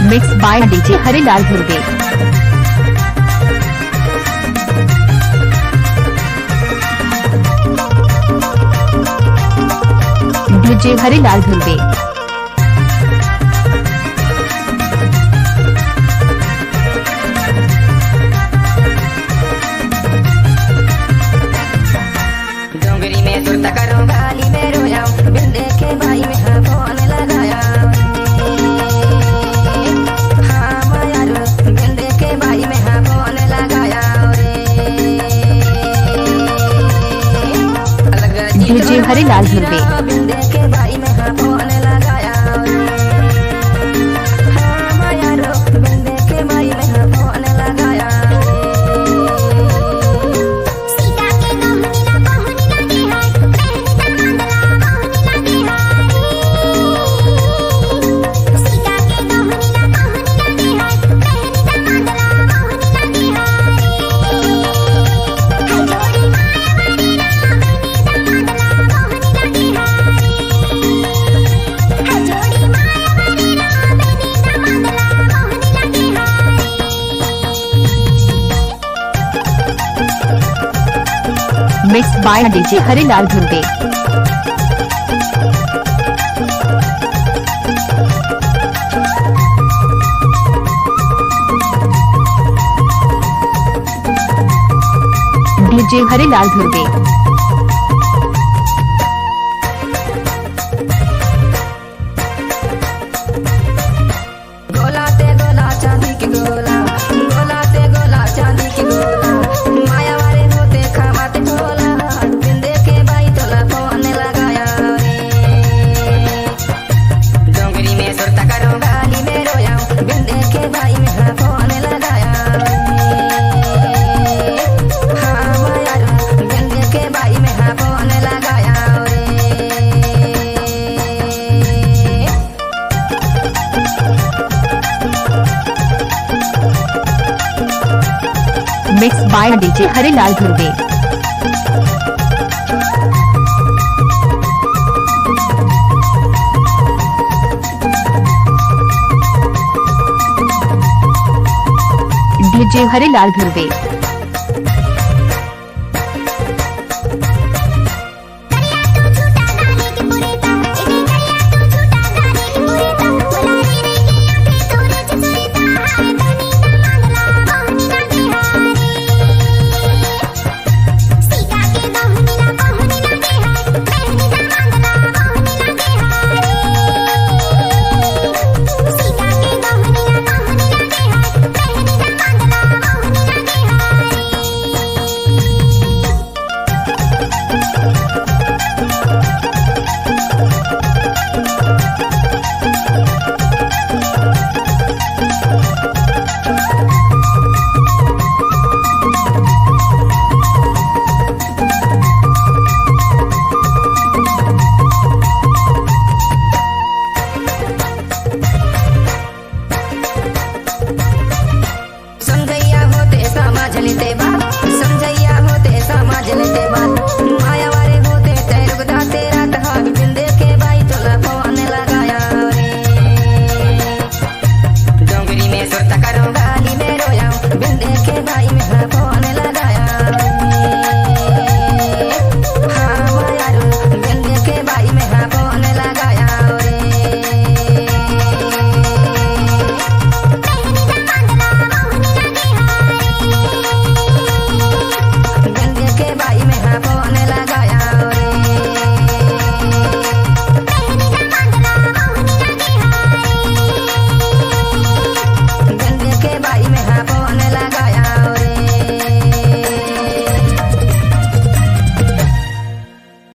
Mix by DJ Harilal Dhurve. DJ Harilal Dhurve. डोंगरी में सुरता करो गाली में रोयाऊं बिन देखे भाई में हाँ फोन लगाया। हाँ मायार बिन देखे भाई में हाँ फोन लगाया। डीजे हरिलाल धुर्वे। बिन देखे भाई में हाँ फोन लगाया। हाँ मायार बिन देखे भाई में हाँ फोन लगाया। Mix by DJ Harilal Dhurve. DJ Harilal Dhurve. गोला ते गोला चांदी की गोला, गोला ते गोला चांदी की गोला, माया वाले होते खामाते गोला, बिन देखे भाई तोला फोन लगाया रे। डोंगरी में सुरता करो गाली में रोयाऊं बिन देखे भाई में हाँ फोन लगाया रे। हाँ माया बिन देखे भाई में हाँ फोन लगाया रे। Mix by DJ Harilal Dhurve. DJ Harilal Dhurve.